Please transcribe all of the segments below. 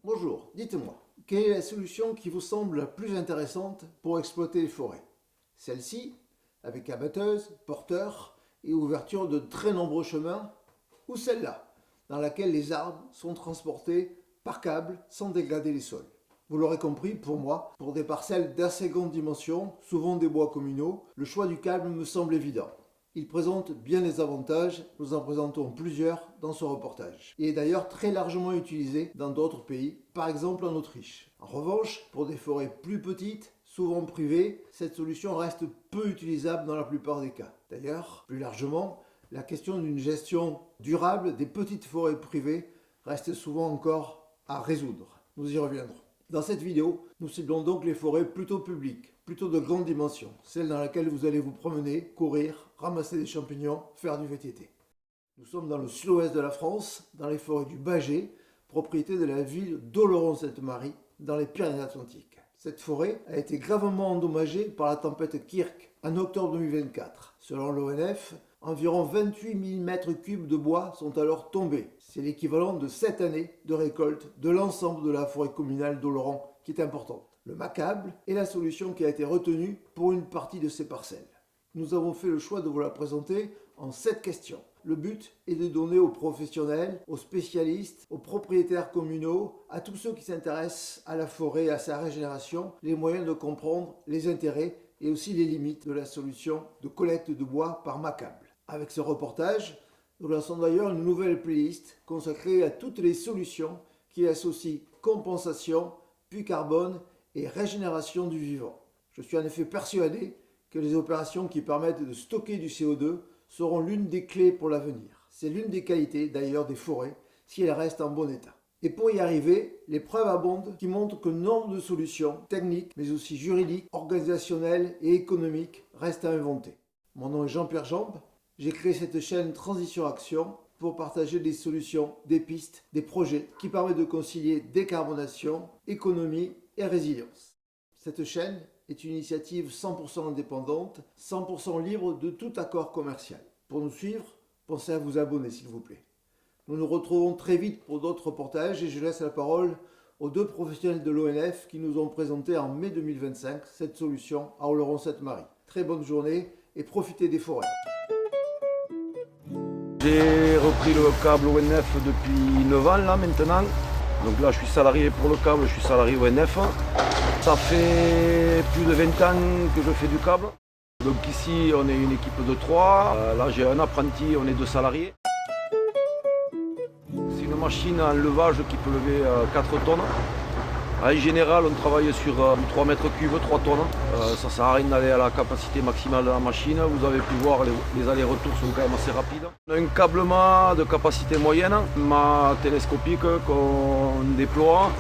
Bonjour, dites-moi, quelle est la solution qui vous semble la plus intéressante pour exploiter les forêts? Celle-ci, avec abatteuse, porteur et ouverture de très nombreux chemins, ou celle-là, dans laquelle les arbres sont transportés par câble sans dégrader les sols? Vous l'aurez compris, pour moi, pour des parcelles d'assez grande dimension, souvent des bois communaux, le choix du câble me semble évident. Il présente bien des avantages, nous en présentons plusieurs dans ce reportage. Il est d'ailleurs très largement utilisé dans d'autres pays, par exemple en Autriche. En revanche, pour des forêts plus petites, souvent privées, cette solution reste peu utilisable dans la plupart des cas. D'ailleurs, plus largement, la question d'une gestion durable des petites forêts privées reste souvent encore à résoudre. Nous y reviendrons. Dans cette vidéo, nous ciblons donc les forêts plutôt publiques, plutôt de grande dimension, celles dans lesquelles vous allez vous promener, courir, ramasser des champignons, faire du VTT. Nous sommes dans le sud-ouest de la France, dans les forêts du Bugey, propriété de la ville d'Oloron-Sainte-Marie, dans les Pyrénées-Atlantiques. Cette forêt a été gravement endommagée par la tempête Kirk en octobre 2024. Selon l'ONF, environ 28 mm3 de bois sont alors tombés. C'est l'équivalent de 7 années de récolte de l'ensemble de la forêt communale d'Oloron, qui est importante. Le MACable est la solution qui a été retenue pour une partie de ces parcelles. Nous avons fait le choix de vous la présenter en 7 questions. Le but est de donner aux professionnels, aux spécialistes, aux propriétaires communaux, à tous ceux qui s'intéressent à la forêt et à sa régénération, les moyens de comprendre les intérêts et aussi les limites de la solution de collecte de bois par MACable. Avec ce reportage, nous lançons d'ailleurs une nouvelle playlist consacrée à toutes les solutions qui associent compensation, puits carbone et régénération du vivant. Je suis en effet persuadé que les opérations qui permettent de stocker du CO2 seront l'une des clés pour l'avenir. C'est l'une des qualités d'ailleurs des forêts si elles restent en bon état. Et pour y arriver, les preuves abondent qui montrent que nombre de solutions techniques, mais aussi juridiques, organisationnelles et économiques restent à inventer. Mon nom est Jean-Pierre Jambe. J'ai créé cette chaîne Transition Action pour partager des solutions, des pistes, des projets qui permettent de concilier décarbonation, économie et résilience. Cette chaîne est une initiative 100% indépendante, 100% libre de tout accord commercial. Pour nous suivre, pensez à vous abonner s'il vous plaît. Nous nous retrouvons très vite pour d'autres reportages et je laisse la parole aux 2 professionnels de l'ONF qui nous ont présenté en mai 2025 cette solution à Oloron-Sainte-Marie. Très bonne journée et profitez des forêts. J'ai repris le câble ONF depuis 9 ans là maintenant. Donc là je suis salarié pour le câble, je suis salarié ONF. Ça fait plus de 20 ans que je fais du câble. Donc ici on est une équipe de 3. Là j'ai un apprenti, on est 2 salariés. C'est une machine en levage qui peut lever 4 tonnes. En général, on travaille sur 3 mètres cubes, 3 tonnes. Ça ne sert à rien d'aller à la capacité maximale de la machine. Vous avez pu voir, les allers-retours sont quand même assez rapides. On a un câblement de capacité moyenne, mât télescopique qu'on déploie,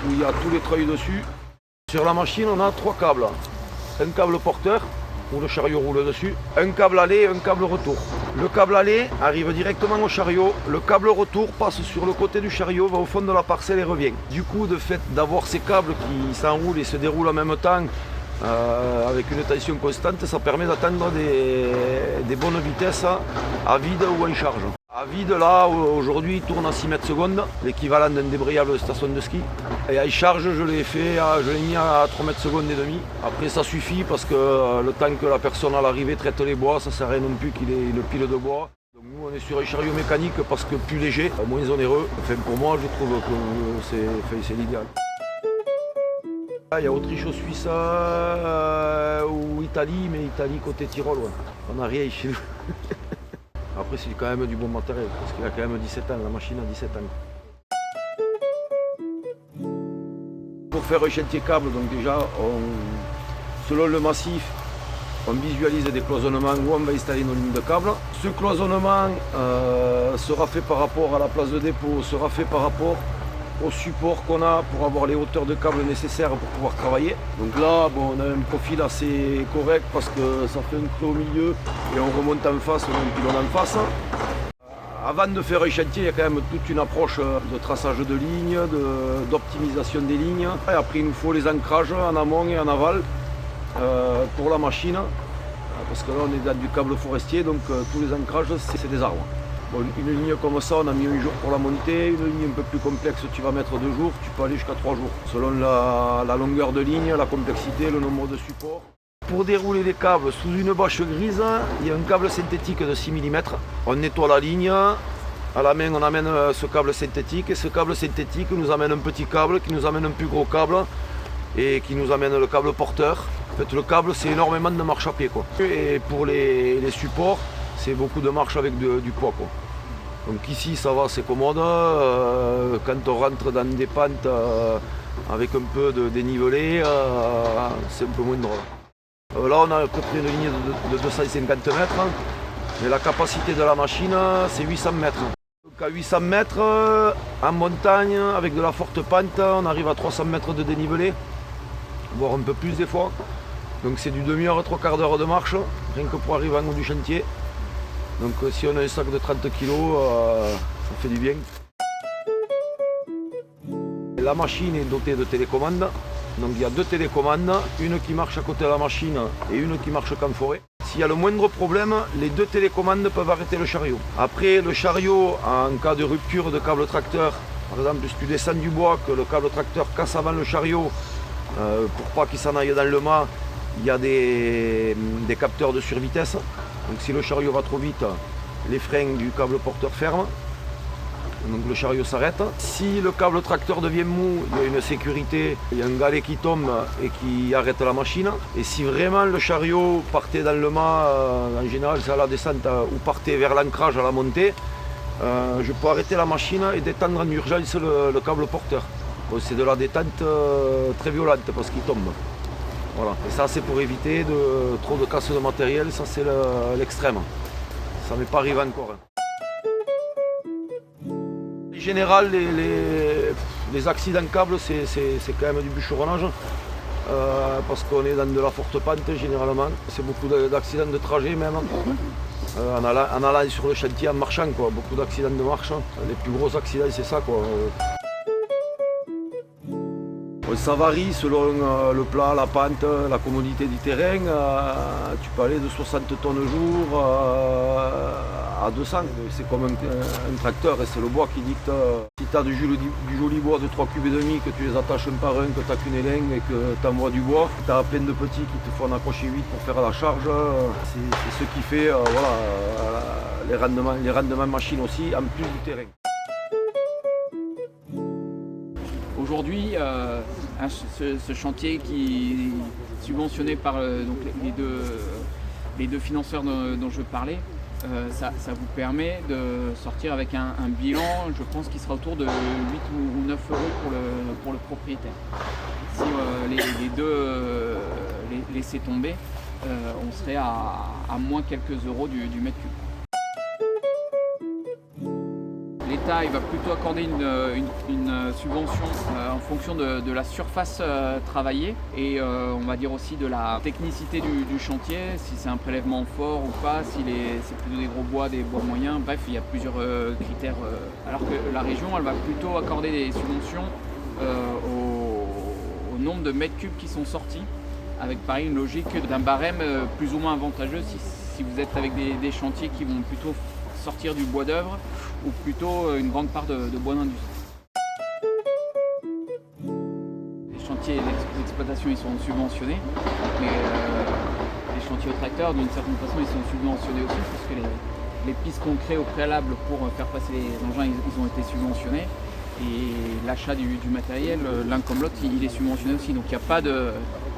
où il y a tous les treuils dessus. Sur la machine, on a 3 câbles. Un câble porteur, où le chariot roule dessus, un câble aller et un câble retour. Le câble aller arrive directement au chariot, le câble retour passe sur le côté du chariot, va au fond de la parcelle et revient. Du coup, de fait d'avoir ces câbles qui s'enroulent et se déroulent en même temps, avec une tension constante, ça permet d'atteindre des bonnes vitesses à vide ou en charge. À vide, là, aujourd'hui, il tourne à 6 mètres secondes, l'équivalent d'un débrayable de station de ski. Et à charge, je l'ai mis à 3 mètres secondes et demi. Après, ça suffit parce que le temps que la personne à l'arrivée traite les bois, ça ne sert à rien non plus qu'il ait une pile de bois. Donc nous, on est sur un chariot mécanique parce que plus léger, moins onéreux. Enfin, pour moi, je trouve que c'est l'idéal. Il y a Autriche, Suisse ou Italie, mais Italie côté Tyrol, ouais. On n'a rien chez nous. Après, c'est quand même du bon matériel, parce qu'il a quand même 17 ans, la machine a 17 ans. Pour faire un chantier câble, donc déjà, selon le massif, on visualise des cloisonnements où on va installer nos lignes de câble. Ce cloisonnement sera fait par rapport à la place de dépôt, sera fait par rapport au support qu'on a pour avoir les hauteurs de câble nécessaires pour pouvoir travailler. Donc là, bon, on a un profil assez correct parce que ça fait un creux au milieu et on remonte en face, on a un pylône en face. Avant de faire un chantier, il y a quand même toute une approche de traçage de lignes, d'optimisation des lignes. Et après, il nous faut les ancrages en amont et en aval pour la machine. Parce que là, on est dans du câble forestier, donc tous les ancrages, c'est des arbres. Bon, une ligne comme ça, on a mis 1 jour pour la monter. Une ligne un peu plus complexe, tu vas mettre 2 jours. Tu peux aller jusqu'à 3 jours, selon la longueur de ligne, la complexité, le nombre de supports. Pour dérouler les câbles sous une bâche grise, il y a un câble synthétique de 6 mm. On nettoie la ligne. À la main, on amène ce câble synthétique. Et ce câble synthétique nous amène un petit câble, qui nous amène un plus gros câble et qui nous amène le câble porteur. En fait, le câble, c'est énormément de marche à pied, quoi. Et pour les supports, c'est beaucoup de marche avec du poids, quoi. Donc ici, ça va, c'est commode. Quand on rentre dans des pentes avec un peu de dénivelé, c'est un peu moins drôle. Là, on a à peu près une ligne de 250 mètres. Et la capacité de la machine, c'est 800 mètres. Donc à 800 mètres, en montagne, avec de la forte pente, on arrive à 300 mètres de dénivelé, voire un peu plus des fois. Donc c'est du demi-heure, 3/4 d'heure de marche, rien que pour arriver en haut du chantier. Donc si on a un sac de 30 kg, ça fait du bien. La machine est dotée de télécommandes. Donc il y a 2 télécommandes, une qui marche à côté de la machine et une qui marche qu'en forêt. S'il y a le moindre problème, les 2 télécommandes peuvent arrêter le chariot. Après, le chariot, en cas de rupture de câble tracteur, par exemple, si tu descends du bois, que le câble tracteur casse avant le chariot, pour pas qu'il s'en aille dans le mât, il y a des capteurs de survitesse. Donc si le chariot va trop vite, les freins du câble porteur ferment. Donc le chariot s'arrête. Si le câble tracteur devient mou, il y a une sécurité, il y a un galet qui tombe et qui arrête la machine. Et si vraiment le chariot partait dans le mât, en général c'est à la descente, ou partait vers l'ancrage à la montée, je peux arrêter la machine et détendre en urgence le câble porteur. C'est de la détente très violente parce qu'il tombe. Voilà. Et ça c'est pour éviter trop de casse de matériel, ça c'est l'extrême. Ça m'est pas arrivé encore. En général, les accidents câbles, c'est quand même du bûcheronnage, parce qu'on est dans de la forte pente généralement. C'est beaucoup d'accidents de trajet même, en allant sur le chantier en marchant, quoi. Beaucoup d'accidents de marche. Les plus gros accidents, c'est ça, quoi. Ça varie selon le plat, la pente, la commodité du terrain. Tu peux aller de 60 tonnes au jour à 200. C'est comme un tracteur et c'est le bois qui dicte. Si tu as du joli bois de 3,5 cubes, que tu les attaches un par un, que tu n'as qu'une éling et que tu envoies du bois, tu as plein de petits qui te font en accrocher 8 pour faire la charge. C'est ce qui fait les rendements machines aussi, en plus du terrain. Aujourd'hui, ce chantier qui est subventionné par donc les deux financeurs dont je parlais, ça vous permet de sortir avec un bilan, je pense, qui sera autour de 8 ou 9 euros pour le propriétaire. Si les deux laissaient tomber, on serait à moins quelques euros du mètre cube. L'État va plutôt accorder une subvention en fonction de la surface travaillée et on va dire aussi de la technicité du chantier, si c'est un prélèvement fort ou pas, si c'est plutôt des gros bois, des bois moyens, bref, il y a plusieurs critères. Alors que la région, elle va plutôt accorder des subventions au nombre de mètres cubes qui sont sortis, avec pareil une logique d'un barème plus ou moins avantageux si vous êtes avec des chantiers qui vont plutôt sortir du bois d'œuvre ou plutôt une grande part de bois d'industrie. Les chantiers d'exploitation ils sont subventionnés, mais les chantiers au tracteur d'une certaine façon ils sont subventionnés aussi puisque les pistes qu'on crée au préalable pour faire passer les engins ils ont été subventionnés et l'achat du matériel l'un comme l'autre il est subventionné aussi, donc il n'y a pas de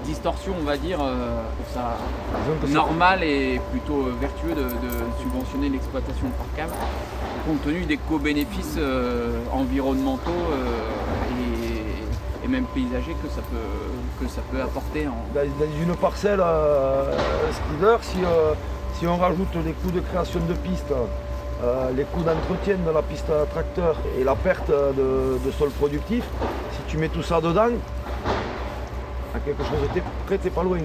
distorsion on va dire, pour ça normal et plutôt vertueux de subventionner l'exploitation par câble compte tenu des co-bénéfices environnementaux et même paysagers que ça peut apporter. Dans une parcelle Skidder, si on rajoute les coûts de création de pistes, les coûts d'entretien de la piste à tracteur et la perte de sol productif, si tu mets tout ça dedans, à quelque chose de près, t'es pas loin.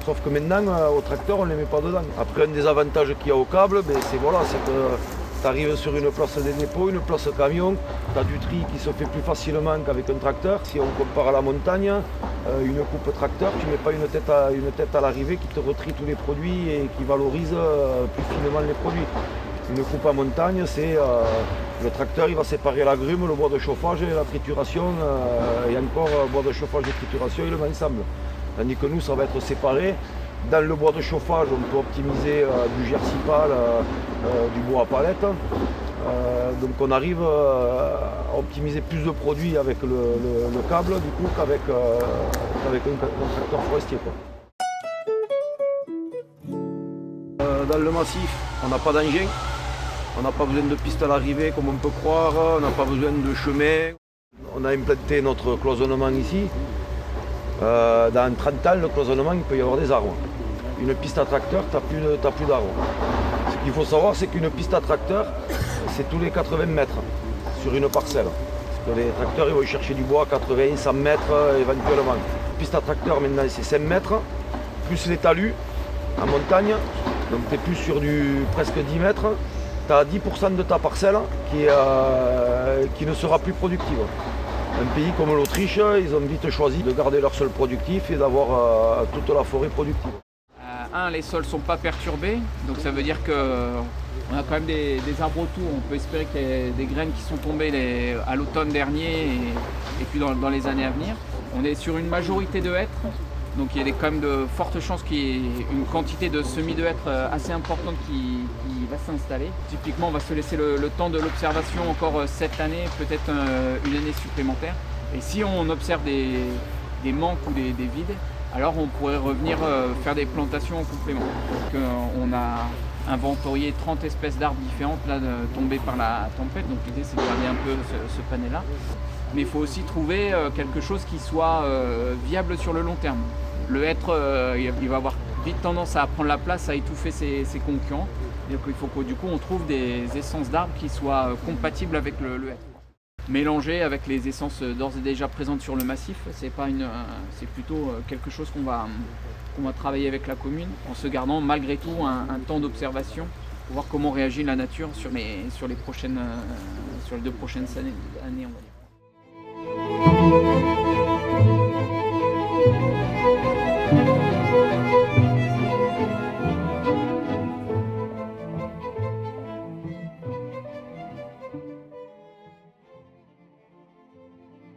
Sauf que maintenant, au tracteur, on ne les met pas dedans. Après, un des avantages qu'il y a au câble, c'est que tu arrives sur une place de dépôt, une place camion, tu as du tri qui se fait plus facilement qu'avec un tracteur. Si on compare à la montagne, une coupe tracteur, tu ne mets pas une tête à l'arrivée qui te retrie tous les produits et qui valorise plus finement les produits. Une coupe en montagne, c'est le tracteur, il va séparer la grume, le bois de chauffage et la trituration, et encore bois de chauffage et trituration, il le met ensemble. Tandis que nous, ça va être séparé. Dans le bois de chauffage, on peut optimiser du gersipal, du bois à palette. Donc on arrive à optimiser plus de produits avec le câble du coup qu'avec un tracteur forestier, quoi. Dans le massif, on n'a pas d'engin, on n'a pas besoin de piste à l'arrivée comme on peut croire, on n'a pas besoin de chemin. On a implanté notre cloisonnement ici. Dans 30 ans, le cloisonnement, il peut y avoir des arbres. Une piste à tracteur, tu n'as plus d'arbres. Ce qu'il faut savoir, c'est qu'une piste à tracteur, c'est tous les 80 mètres sur une parcelle. Parce que les tracteurs, ils vont chercher du bois à 80, 100 mètres éventuellement. Une piste à tracteur, maintenant, c'est 5 mètres, plus les talus en montagne. Donc tu es plus sur du presque 10 mètres. Tu as 10% de ta parcelle qui ne sera plus productive. Un pays comme l'Autriche, ils ont vite choisi de garder leur sol productif et d'avoir toute la forêt productive. Les sols ne sont pas perturbés, donc ça veut dire qu'on a quand même des arbres autour. On peut espérer qu'il y ait des graines qui sont tombées à l'automne dernier et puis dans les années à venir. On est sur une majorité de hêtres, donc il y a quand même de fortes chances qu'il y ait une quantité de semis de hêtres assez importante qui va s'installer. Typiquement, on va se laisser le temps de l'observation encore cette année, peut-être une année supplémentaire. Et si on observe des manques ou des vides, alors on pourrait revenir faire des plantations en complément. Donc, on a inventorié 30 espèces d'arbres différentes là, tombées par la tempête, donc l'idée c'est de garder un peu ce panel-là. Mais il faut aussi trouver quelque chose qui soit viable sur le long terme. Le hêtre, il va avoir vite tendance à prendre la place, à étouffer ses concurrents. Donc il faut que du coup on trouve des essences d'arbres qui soient compatibles avec le hêtre. Mélanger avec les essences d'ores et déjà présentes sur le massif, c'est plutôt quelque chose qu'on va travailler avec la commune en se gardant malgré tout un temps d'observation pour voir comment réagit la nature sur les 2 prochaines années, on va dire.